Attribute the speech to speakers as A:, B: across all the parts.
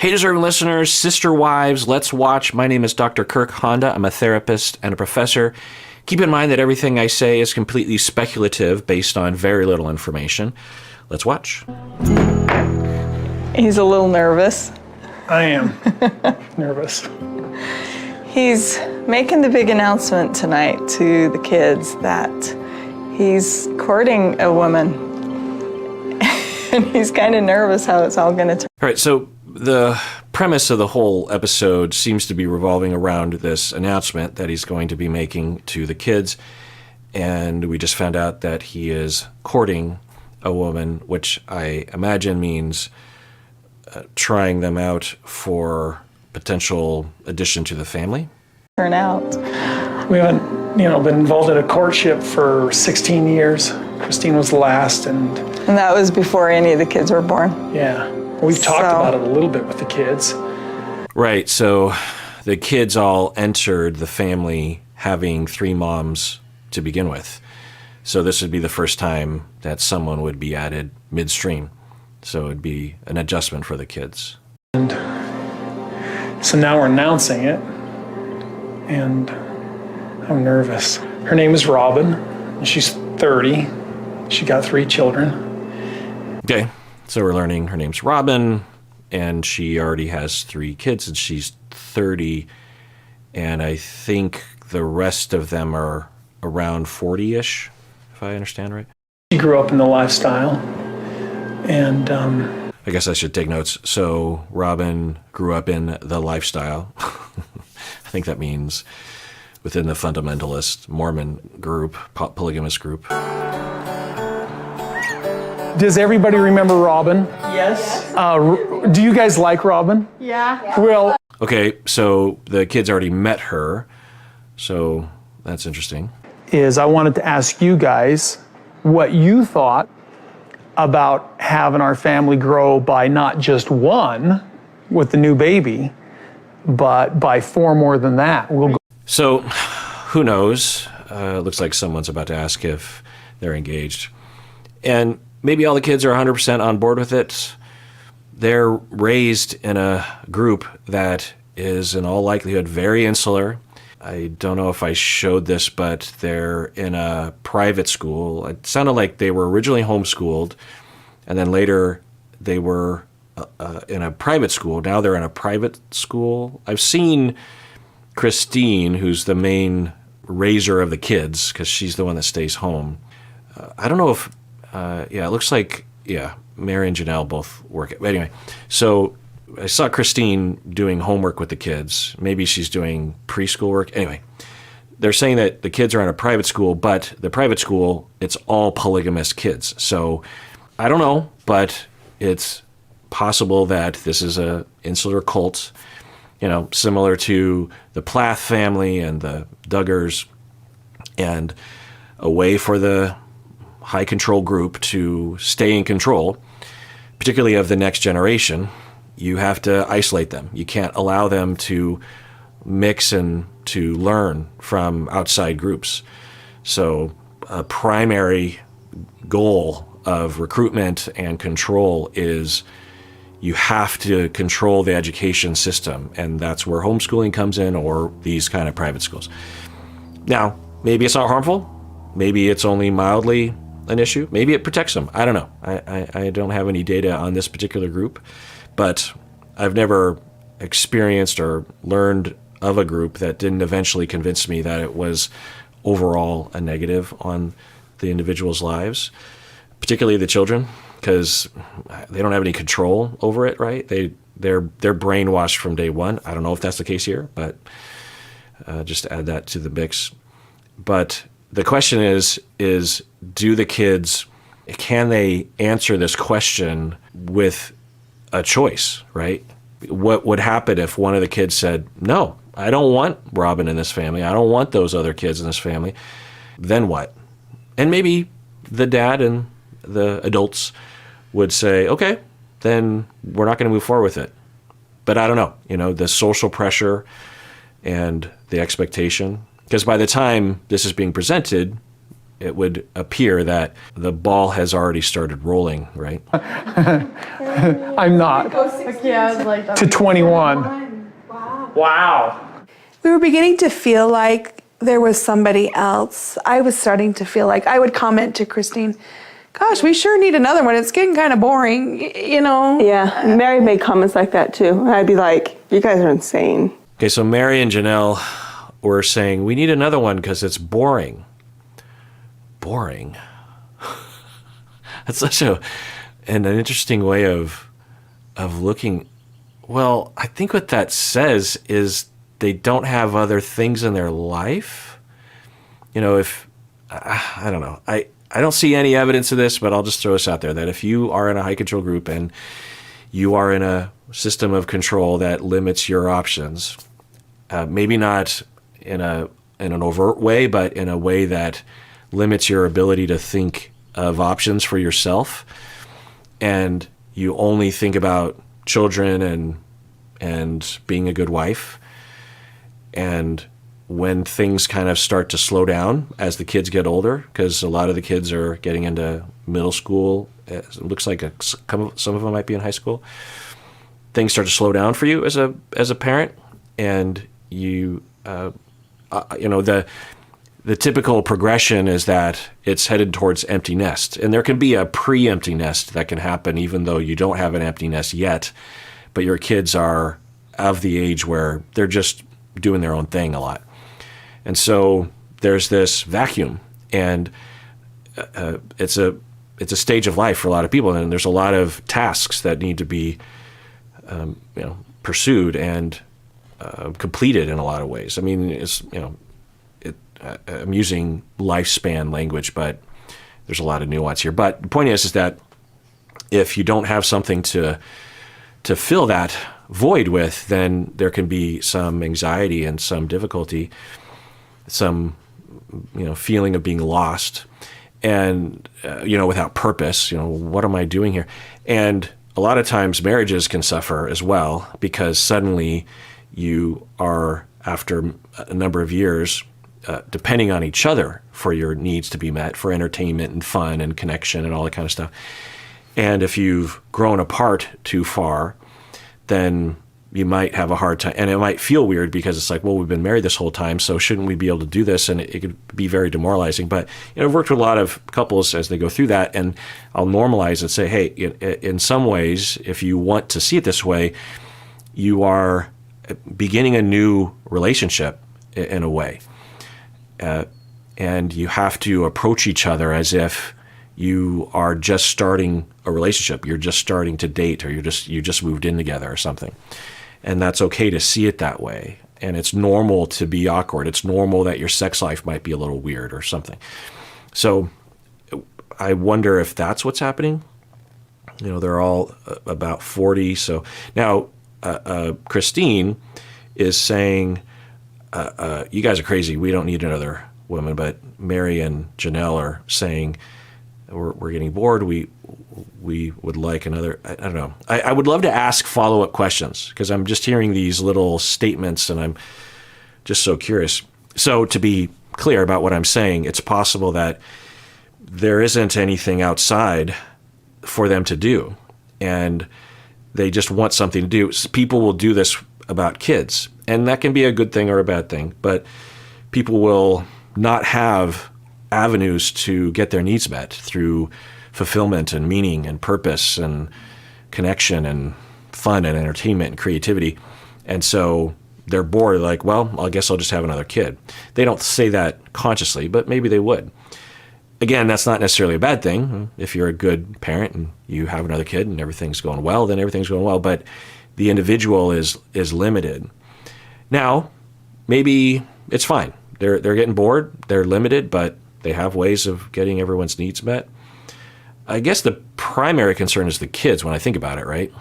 A: Hey, deserving listeners, sister wives, let's watch. My name is Dr. Kirk Honda. I'm a therapist and a professor. Keep in mind that everything I say is completely speculative based on very little information. Let's watch.
B: He's a little nervous.
C: I am nervous.
B: He's making the big announcement tonight to the kids that he's courting a woman. And he's kind of nervous how it's all going to turn.
A: All right, so the premise of the whole episode seems to be revolving around this announcement that he's going to be making to the kids. And we just found out that he is courting a woman, which I imagine means trying them out for potential addition to the family.
B: Turn out.
C: We haven't, been involved in a courtship for 16 years. Christine was the last, and
B: that was before any of the kids were born.
C: Yeah. We've talked about it a little bit with the kids.
A: Right, so the kids all entered the family having 3 moms to begin with. So this would be the first time that someone would be added midstream. So it'd be an adjustment for the kids.
C: And so now we're announcing it, and I'm nervous. Her name is Robyn, and she's 30. She got 3 children.
A: Okay, so we're learning her name's Robyn, and she already has 3 kids, and she's 30, and I think the rest of them are around 40-ish, if I understand right.
C: She grew up in the lifestyle, and
A: I guess I should take notes. So Robyn grew up in the lifestyle. I think that means within the fundamentalist Mormon group, polygamous group.
C: Does everybody remember Robyn?
B: Yes.
C: Do you guys like Robyn?
B: Yeah.
C: Well,
A: Okay, so the kids already met her, so that's interesting.
C: I wanted to ask you guys what you thought about having our family grow by not just 1 with the new baby, but by 4 more than that.
A: So, who knows? Looks like someone's about to ask if they're engaged. And maybe all the kids are 100% on board with it. They're raised in a group that is, in all likelihood, very insular. I don't know if I showed this, but they're in a private school. It sounded like they were originally homeschooled, and then later they were in a private school. Now they're in a private school. I've seen Christine, who's the main raiser of the kids, because she's the one that stays home. I don't know if, it looks like, Mary and Janelle both work. But anyway, so I saw Christine doing homework with the kids. Maybe she's doing preschool work. Anyway, they're saying that the kids are in a private school, but the private school, it's all polygamous kids. So I don't know, but it's possible that this is a insular cult, similar to the Plath family and the Duggars, and a way for the high control group to stay in control, particularly of the next generation. You have to isolate them. You can't allow them to mix and to learn from outside groups. So a primary goal of recruitment and control is you have to control the education system, and that's where homeschooling comes in, or these kind of private schools. Now, maybe it's not harmful. Maybe it's only mildly an issue. Maybe it protects them. I don't know. I don't have any data on this particular group, but I've never experienced or learned of a group that didn't eventually convince me that it was overall a negative on the individuals' lives, particularly the children, because they don't have any control over it, right? They're brainwashed from day one. I don't know if that's the case here, but just add that to the mix. But the question is do the kids, can they answer this question with a choice, right? What would happen if one of the kids said, no, I don't want Robyn in this family. I don't want those other kids in this family. Then what? And maybe the dad and the adults would say, okay, then we're not going to move forward with it. But I don't know, the social pressure and the expectation, because by the time this is being presented, it would appear that the ball has already started rolling, right?
C: I'm not. To 21. Wow.
D: We were beginning to feel like there was somebody else. I was starting to feel like I would comment to Christine, gosh, we sure need another one. It's getting kind of boring, you know?
E: Yeah, Mary made comments like that too. And I'd be like, you guys are insane.
A: Okay, so Mary and Janelle were saying, we need another one because it's boring. Boring? That's such an interesting way of looking. Well, I think what that says is they don't have other things in their life. You know, if, I don't know. I don't see any evidence of this, but I'll just throw this out there, that if you are in a high control group and you are in a system of control that limits your options, maybe not in an overt way, but in a way that limits your ability to think of options for yourself, and you only think about children and being a good wife, and when things kind of start to slow down as the kids get older, because a lot of the kids are getting into middle school, it looks like some of them might be in high school, things start to slow down for you as a parent, and you know, the typical progression is that it's headed towards empty nest. And there can be a pre-empty nest that can happen even though you don't have an empty nest yet, but your kids are of the age where they're just doing their own thing a lot. And so there's this vacuum, and it's a stage of life for a lot of people, and there's a lot of tasks that need to be pursued and completed in a lot of ways. I mean, I'm using lifespan language, but there's a lot of nuance here. But the point is that if you don't have something to fill that void with, then there can be some anxiety and some difficulty, some feeling of being lost, and without purpose. What am I doing here? And a lot of times marriages can suffer as well, because suddenly you are, after a number of years, depending on each other for your needs to be met, for entertainment and fun and connection and all that kind of stuff. And if you've grown apart too far, then you might have a hard time. And it might feel weird because it's like, well, we've been married this whole time, so shouldn't we be able to do this? And it could be very demoralizing. But I've worked with a lot of couples as they go through that, and I'll normalize and say, hey, in some ways, if you want to see it this way, you are beginning a new relationship in a way. And you have to approach each other as if you are just starting a relationship. You're just starting to date, or you just moved in together or something. And that's okay to see it that way. And it's normal to be awkward. It's normal that your sex life might be a little weird or something. So I wonder if that's what's happening. They're all about 40. So now Christine is saying, you guys are crazy. We don't need another woman. But Mary and Janelle are saying, we're getting bored. We would like another. I don't know. I would love to ask follow-up questions, because I'm just hearing these little statements and I'm just so curious. So to be clear about what I'm saying, it's possible that there isn't anything outside for them to do, and they just want something to do. People will do this about kids, and that can be a good thing or a bad thing, but people will not have avenues to get their needs met through fulfillment and meaning and purpose and connection and fun and entertainment and creativity. And so they're bored, like, well, I guess I'll just have another kid. They don't say that consciously, but maybe they would. Again, that's not necessarily a bad thing. If you're a good parent and you have another kid and everything's going well, then everything's going well. But the individual is limited. Now, maybe it's fine. They're getting bored. They're limited, but they have ways of getting everyone's needs met. I guess the primary concern is the kids when I think about it, right?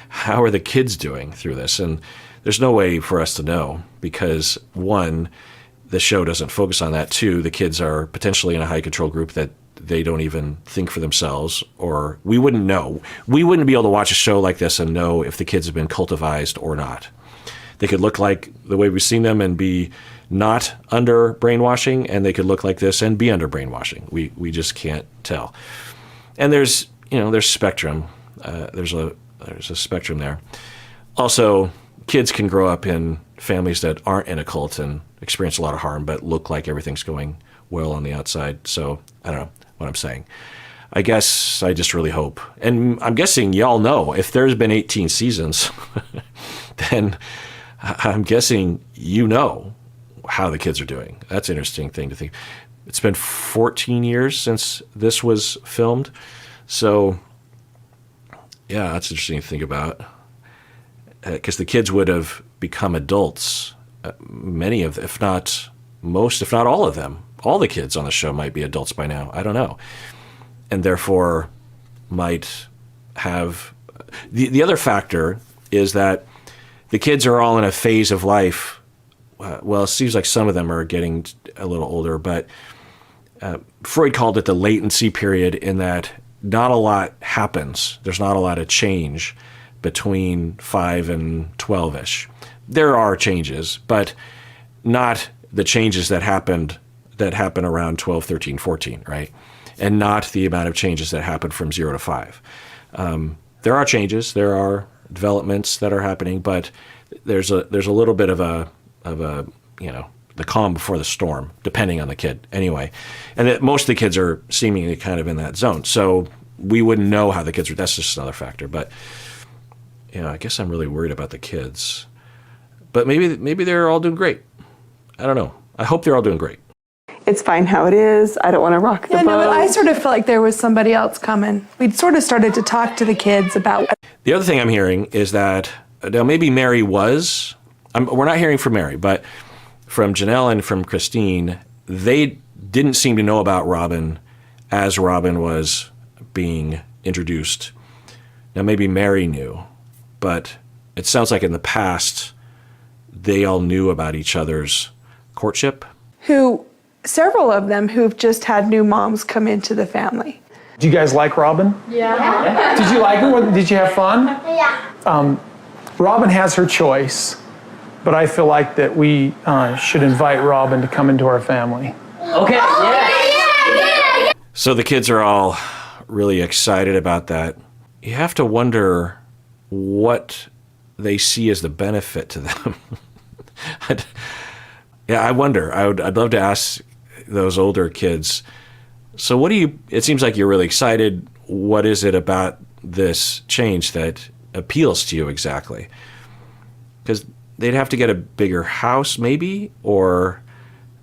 A: How are the kids doing through this? And there's no way for us to know, because one, the show doesn't focus on that. Two, the kids are potentially in a high control group that they don't even think for themselves, or we wouldn't know. We wouldn't be able to watch a show like this and know if the kids have been cultivized or not. They could look like the way we've seen them and be not under brainwashing, and they could look like this and be under brainwashing. We just can't tell. And there's spectrum. There's a spectrum there. Also, kids can grow up in families that aren't in a cult and experience a lot of harm, but look like everything's going well on the outside. So I don't know what I'm saying. I guess I just really hope. And I'm guessing y'all know if there's been 18 seasons, then I'm guessing you know how the kids are doing. That's an interesting thing to think. It's been 14 years since this was filmed. So, yeah, that's interesting to think about. Because the kids would have become adults. Many of them, if not most, if not all of them. All the kids on the show might be adults by now. I don't know. And therefore might have... The other factor is that the kids are all in a phase of life. Well, it seems like some of them are getting a little older, but Freud called it the latency period, in that not a lot happens. There's not a lot of change between 5 and 12-ish. There are changes, but not the changes that happen around 12, 13, 14, right? And not the amount of changes that happen from 0 to 5. There are changes, there are developments that are happening, but there's a little bit of a the calm before the storm, depending on the kid anyway. And most of the kids are seemingly kind of in that zone. So we wouldn't know how the kids are. That's just another factor. But I guess I'm really worried about the kids. But maybe they're all doing great. I don't know. I hope they're all doing great.
E: It's fine how it is. I don't want to rock the boat.
D: No, I sort of felt like there was somebody else coming. We'd sort of started to talk to the kids about...
A: The other thing I'm hearing is that, now maybe Mary was... we're not hearing from Mary, but from Janelle and from Christine, they didn't seem to know about Robyn as Robyn was being introduced. Now, maybe Mary knew, but it sounds like in the past, they all knew about each other's courtship.
D: Several of them who've just had new moms come into the family.
C: Do you guys like Robyn? Yeah. Did you like her? Did you have fun? Yeah. Robyn has her choice, but I feel like that we should invite Robyn to come into our family.
F: Okay, yeah.
A: So the kids are all really excited about that. You have to wonder what they see as the benefit to them. I wonder. I'd love to ask those older kids. So it seems like you're really excited. What is it about this change that appeals to you exactly? Because they'd have to get a bigger house maybe, or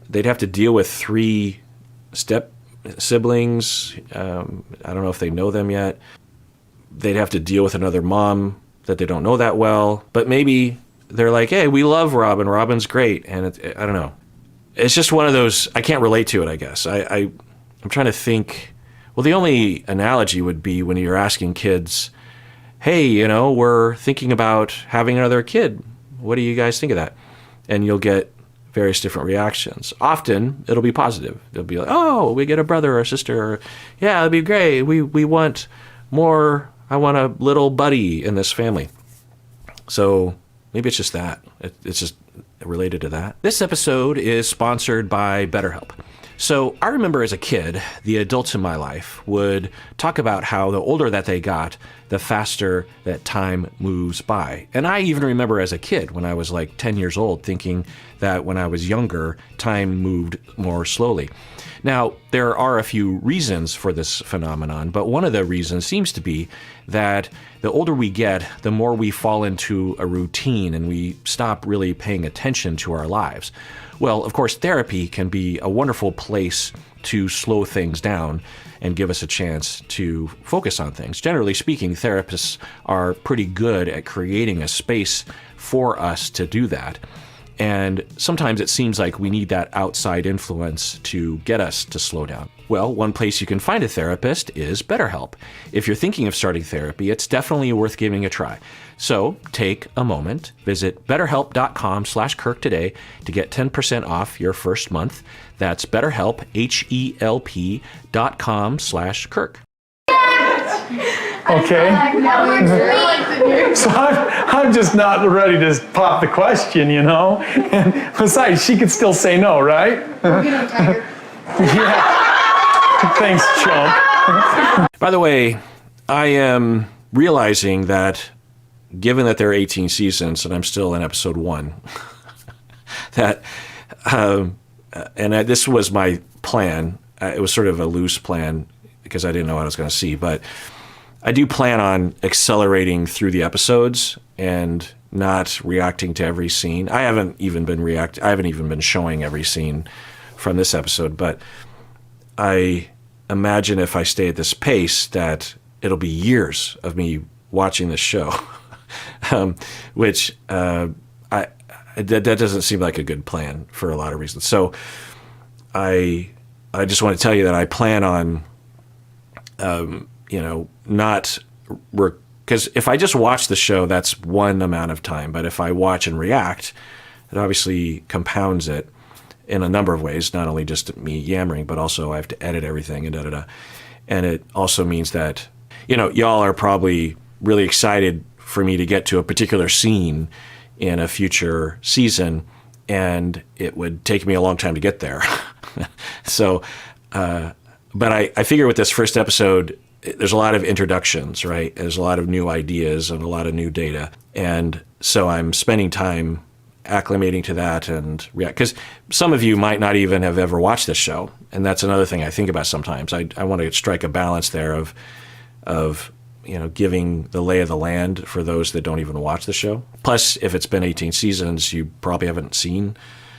A: they'd have to deal with 3 step siblings. I don't know if they know them yet. They'd have to deal with another mom that they don't know that well. But maybe they're like, hey, we love Robyn. Robyn's great. And I don't know. It's just one of those, I can't relate to it, I guess. I'm trying to think. Well, the only analogy would be when you're asking kids, hey, we're thinking about having another kid. What do you guys think of that? And you'll get various different reactions. Often, it'll be positive. They'll be like, oh, we get a brother or a sister. Or, yeah, it'd be great. We want more. I want a little buddy in this family. So maybe it's just that. It's just related to that. This episode is sponsored by BetterHelp. So I remember as a kid, the adults in my life would talk about how the older that they got, the faster that time moves by. And I even remember as a kid, when I was like 10 years old, thinking that when I was younger, time moved more slowly. Now, there are a few reasons for this phenomenon, but one of the reasons seems to be that the older we get, the more we fall into a routine and we stop really paying attention to our lives. Well, of course, therapy can be a wonderful place to slow things down and give us a chance to focus on things. Generally speaking, therapists are pretty good at creating a space for us to do that. And sometimes it seems like we need that outside influence to get us to slow down. Well, one place you can find a therapist is BetterHelp. If you're thinking of starting therapy, it's definitely worth giving a try. So take a moment, visit betterhelp.com/Kirk today to get 10% off your first month. That's BetterHelp, HELP.com/Kirk.
C: Okay? So I'm just not ready to pop the question, you know? And besides, she could still say no, right? Yeah. Thanks, chump.
A: By the way, I am realizing that given that there are 18 seasons and I'm still in episode 1, that, this was my plan. It was sort of a loose plan because I didn't know what I was going to see, but I do plan on accelerating through the episodes and not reacting to every scene. I haven't even been showing every scene from this episode, but I imagine if I stay at this pace that it'll be years of me watching this show, which that doesn't seem like a good plan for a lot of reasons. So I just want to tell you that I plan on, not because if I just watch the show, that's one amount of time. But if I watch and react, it obviously compounds it in a number of ways, not only just me yammering, but also I have to edit everything and da-da-da. And it also means that, y'all are probably really excited for me to get to a particular scene in a future season, and it would take me a long time to get there. So, but I figure with this first episode, there's a lot of introductions, right? There's a lot of new ideas and a lot of new data. And so I'm spending time acclimating to that and react. Because some of you might not even have ever watched this show. And that's another thing I think about sometimes. I want to strike a balance there of giving the lay of the land for those that don't even watch the show. Plus, if it's been 18 seasons, you probably haven't seen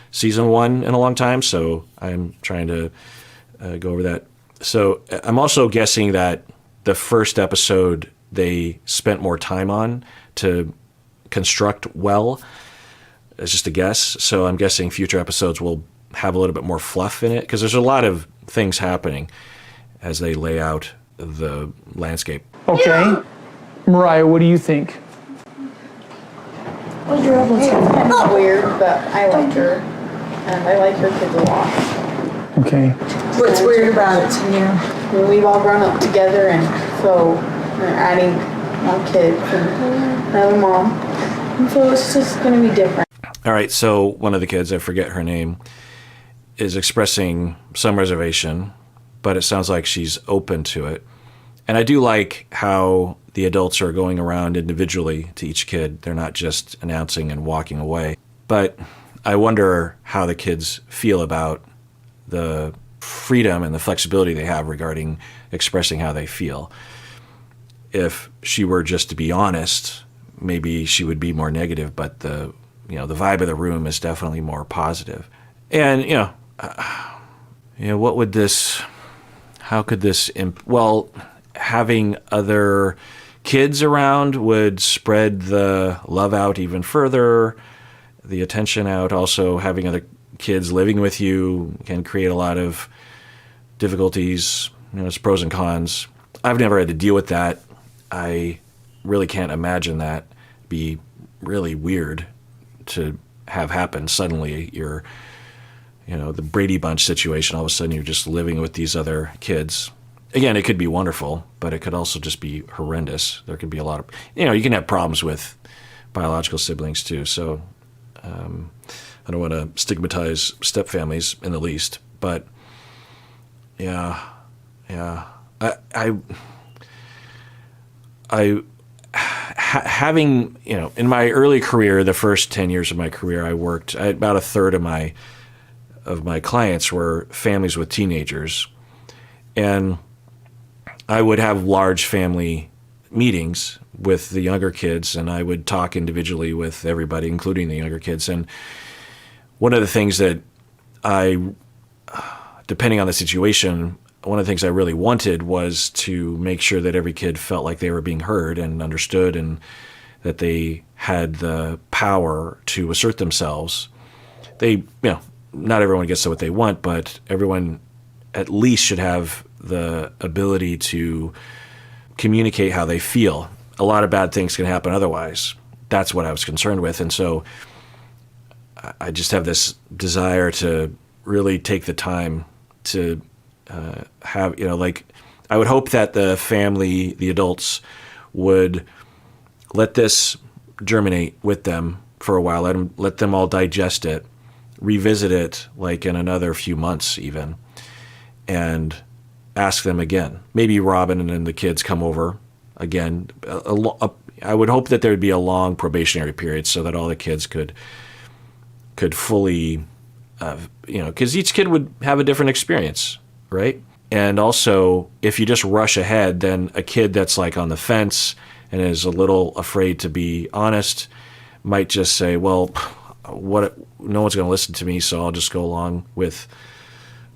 A: season 1 in a long time. So I'm trying to go over that. So I'm also guessing that the first episode they spent more time on to construct well. It's just a guess. So I'm guessing future episodes will have a little bit more fluff in it because there's a lot of things happening as they lay out the landscape.
C: Okay. Mariah, what do you think?
G: It's kind of weird, but I like her. And I like her kids a lot.
C: Okay.
B: What's weird about it to you?
G: I mean, we've all grown up together, and so we're adding more kids and another mom. And so it's just going to be different.
A: All right, so one of the kids, I forget her name, is expressing some reservation, but it sounds like she's open to it. And I do like how the adults are going around individually to each kid. They're not just announcing and walking away. But I wonder how the kids feel about the freedom and the flexibility they have regarding expressing how they feel. If she were just to be honest, maybe she would be more negative, but the vibe of the room is definitely more positive. And, what would this, how could this, having other kids around would spread the love out even further, the attention out. Also, having other kids living with you can create a lot of difficulties. It's pros and cons. I've never had to deal with that. I really can't imagine that. Be really weird to have happen. Suddenly you're, the Brady Bunch situation, all of a sudden you're just living with these other kids. Again, it could be wonderful, but it could also just be horrendous. There could be a lot of, you can have problems with biological siblings too. So I don't want to stigmatize step families in the least, but yeah. Having, in my early career, the first 10 years of my career, about a third of my clients were families with teenagers. And I would have large family meetings with the younger kids, and I would talk individually with everybody, including the younger kids. And one of the things that depending on the situation, one of the things I really wanted was to make sure that every kid felt like they were being heard and understood, and that they had the power to assert themselves. Not everyone gets to what they want, but everyone at least should have the ability to communicate how they feel. A lot of bad things can happen otherwise. That's what I was concerned with. And so I just have this desire to really take the time to have, I would hope that the family, the adults, would let this germinate with them for a while. Let them all digest it, revisit it like in another few months even, and ask them again. Maybe Robyn and then the kids come over again. I would hope that there would be a long probationary period so that all the kids could fully, because each kid would have a different experience, right? And also, if you just rush ahead, then a kid that's like on the fence and is a little afraid to be honest might just say, well, no one's going to listen to me, so I'll just go along with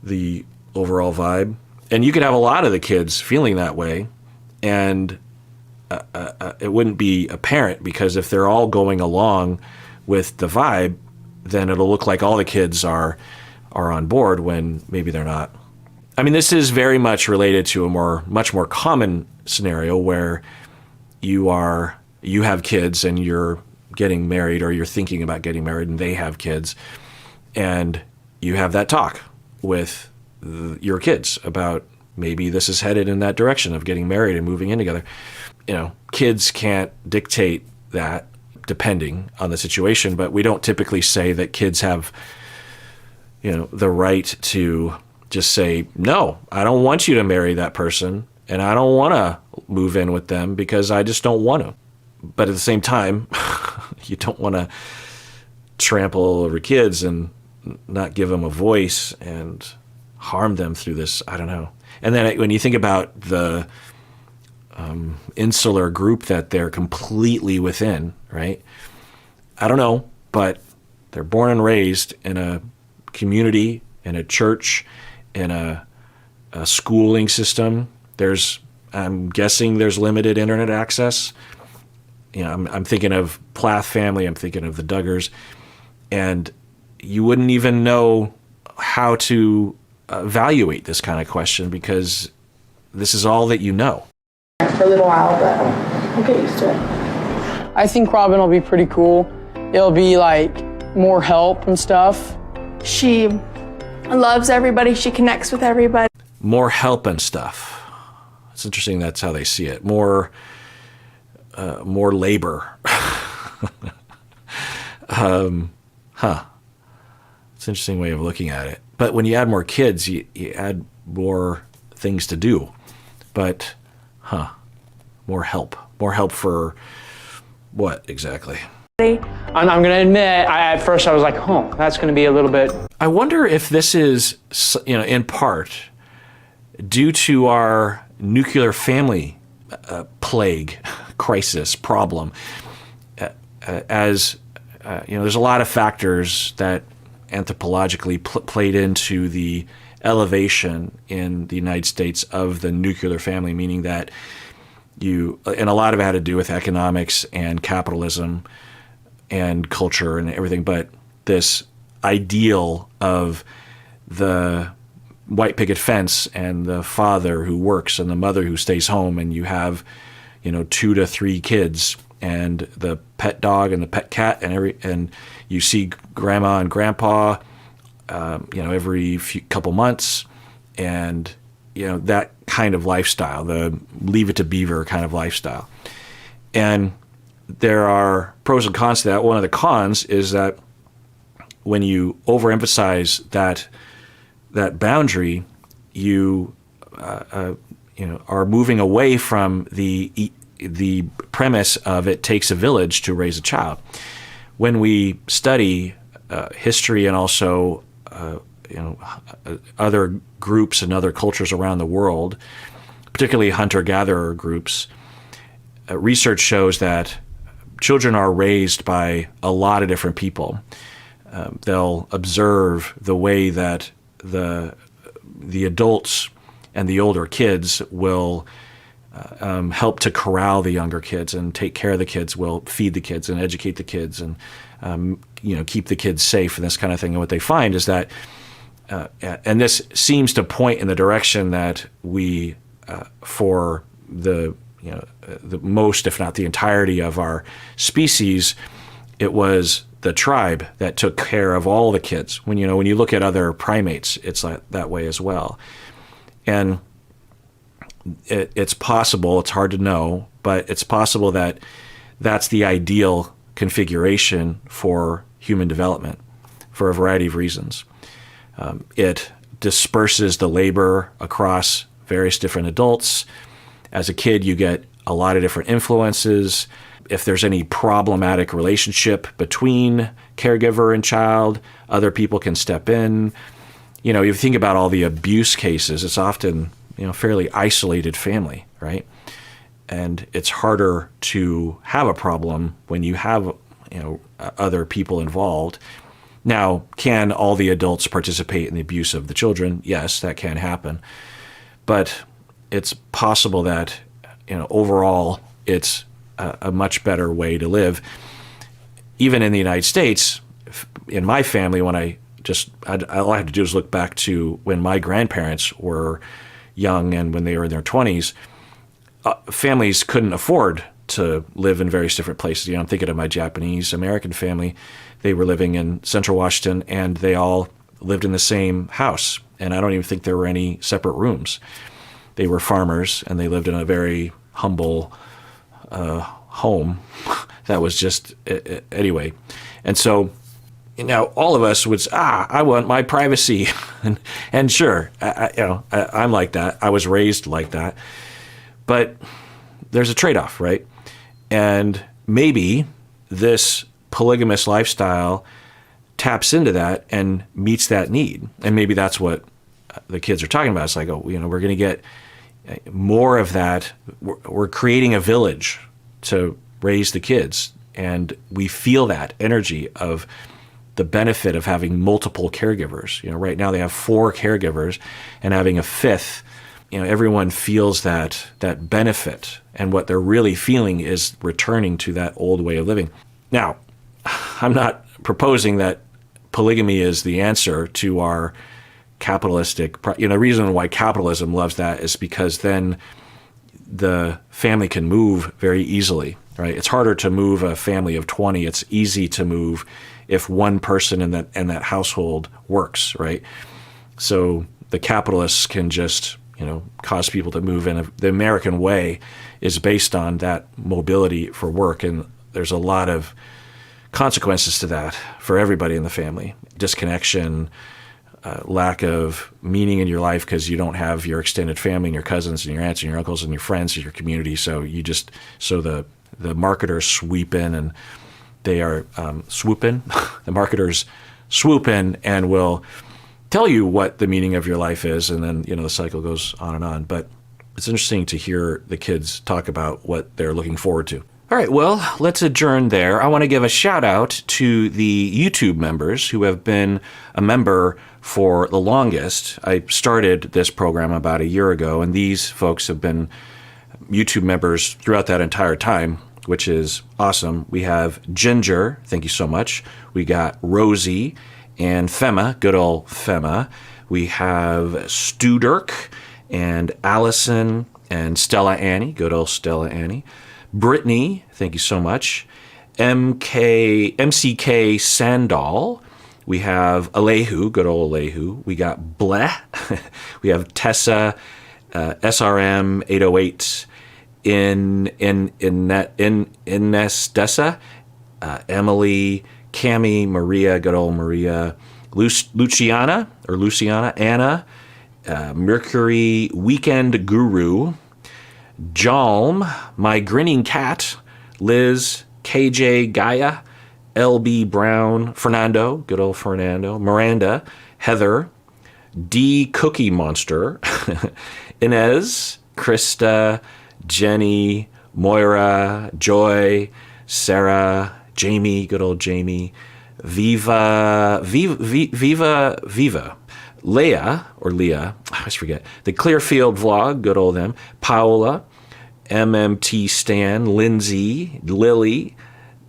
A: the overall vibe. And you could have a lot of the kids feeling that way, and it wouldn't be apparent, because if they're all going along with the vibe, then it'll look like all the kids are on board when maybe they're not. I mean, this is very much related to a much more common scenario where you have kids and you're getting married, or you're thinking about getting married and they have kids, and you have that talk with your kids about maybe this is headed in that direction of getting married and moving in together. Kids can't dictate that depending on the situation, but we don't typically say that kids have, the right to just say, no, I don't want you to marry that person, and I don't want to move in with them because I just don't want to. But at the same time, you don't want to trample over kids and not give them a voice and harm them through this. I don't know. And then when you think about the insular group that they're completely within, right? I don't know, but they're born and raised in a community, in a church, in a schooling system. I'm guessing there's limited internet access. I'm thinking of Plath family, I'm thinking of the Duggars, and you wouldn't even know how to evaluate this kind of question because this is all that you know.
G: For a little while, but I'll get used to it.
H: I think Robyn will be pretty cool. It'll be like more help and stuff.
D: She loves everybody. She connects with everybody.
A: More help and stuff. It's interesting that's how they see it. More labor. It's an interesting way of looking at it. But when you add more kids, you add more things to do. But, more help. More help for what exactly?
H: I'm going to admit, at first I was like, that's going to be a little bit.
A: I wonder if this is, in part due to our nuclear family plague, crisis, problem. There's a lot of factors that anthropologically played into the elevation in the United States of the nuclear family, meaning that and a lot of it had to do with economics and capitalism and culture and everything, but this ideal of the white picket fence and the father who works and the mother who stays home, and you have 2 to 3 kids and the pet dog and the pet cat and you see grandma and grandpa every couple months, and that kind of lifestyle, the Leave It to Beaver kind of lifestyle. And there are pros and cons to that. One of the cons is that when you overemphasize that boundary, you are moving away from the premise of it takes a village to raise a child. When we study history and also other groups and other cultures around the world, particularly hunter-gatherer groups, research shows that children are raised by a lot of different people. They'll observe the way that the adults and the older kids will help to corral the younger kids and take care of the kids, will feed the kids and educate the kids and keep the kids safe and this kind of thing. And what they find is that, and this seems to point in the direction that we, for the most, if not the entirety of our species, it was the tribe that took care of all the kids. When you look at other primates, it's like that way as well. And it's possible, it's hard to know, but it's possible that that's the ideal configuration for human development for a variety of reasons. It disperses the labor across various different adults. As a kid, you get a lot of different influences. If there's any problematic relationship between caregiver and child, other people can step in. You know, you think about all the abuse cases, it's often, fairly isolated family, right? And it's harder to have a problem when you have, other people involved. Now, can all the adults participate in the abuse of the children? Yes, that can happen. But it's possible that, overall, it's a much better way to live. Even in the United States, in my family, when all I have to do is look back to when my grandparents were young and when they were in their 20s, families couldn't afford to live in various different places. I'm thinking of my Japanese American family. They were living in Central Washington, and they all lived in the same house. And I don't even think there were any separate rooms. They were farmers, and they lived in a very humble home that was just, anyway. And so, all of us would say, I want my privacy. and sure, I'm like that. I was raised like that. But there's a trade-off, right? And maybe this polygamous lifestyle taps into that and meets that need. And maybe that's what the kids are talking about. It's like, we're going to get more of that. We're creating a village to raise the kids. And we feel that energy of the benefit of having multiple caregivers. Right now they have 4 caregivers, and having a 5th, everyone feels that benefit. And what they're really feeling is returning to that old way of living. Now, I'm not proposing that polygamy is the answer to our capitalistic, the reason why capitalism loves that is because then the family can move very easily, right? It's harder to move a family of 20. It's easy to move if one person in that household works, right? So the capitalists can just, cause people to move in. The American way is based on that mobility for work, and there's a lot of consequences to that for everybody in the family. Disconnection, lack of meaning in your life because you don't have your extended family and your cousins and your aunts and your uncles and your friends and your community. So the marketers sweep in, and they are swoop in. The marketers swoop in and will tell you what the meaning of your life is, and then the cycle goes on and on. But it's interesting to hear the kids talk about what they're looking forward to. All right, well, let's adjourn there. I want to give a shout out to the YouTube members who have been a member for the longest. I started this program about a year ago, and these folks have been YouTube members throughout that entire time, which is awesome. We have Ginger, thank you so much. We got Rosie and Fema, good old Fema. We have Stu Dirk and Allison and Stella Annie, good old Stella Annie. Brittany, thank you so much. MCK Sandal. We have Alehu, good old Alehu. We got Bleh. We have Tessa, SRM 808. Inestessa, Emily, Cami, Maria, good old Maria, Luciana, Anna, Mercury, Weekend Guru, Jalm, My Grinning Cat, Liz, KJ, Gaia, LB Brown, Fernando, good old Fernando, Miranda, Heather, D Cookie Monster, Inez, Krista, Jenny, Moira, Joy, Sarah, Jamie, good old Jamie, Viva, Leah, I always forget, the Clearfield Vlog, good old them, Paola, MMT Stan, Lindsay, Lily,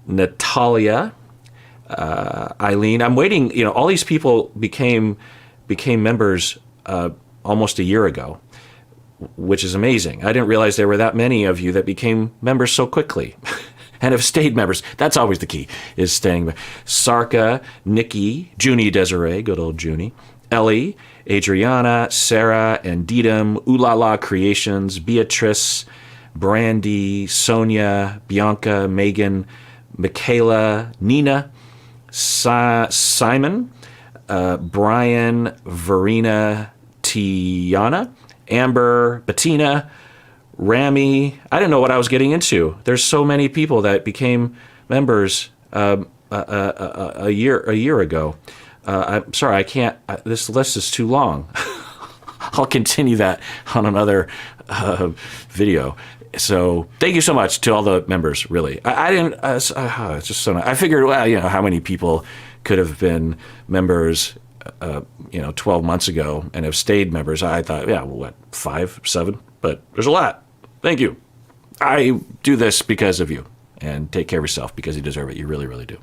A: Natalia, Eileen. I'm waiting, all these people became members almost a year ago, which is amazing. I didn't realize there were that many of you that became members so quickly and have stayed members. That's always the key, is staying. Sarka, Nikki, Junie Desiree, good old Junie, Ellie, Adriana, Sarah, and Didem, Ulala Creations, Beatrice, Brandy, Sonia, Bianca, Megan, Michaela, Nina, Simon, Brian, Verena, Tiana, Amber, Bettina, Rami. I didn't know what I was getting into. There's so many people that became members a year ago. I'm sorry, I can't. This list is too long. I'll continue that on another video. So thank you so much to all the members. Really, I didn't. It's just so nice. I figured, well, how many people could have been members, 12 months ago and have stayed members. I thought, yeah, well, what, 5, 7? But there's a lot. Thank you. I do this because of you. And take care of yourself because you deserve it. You really, really do.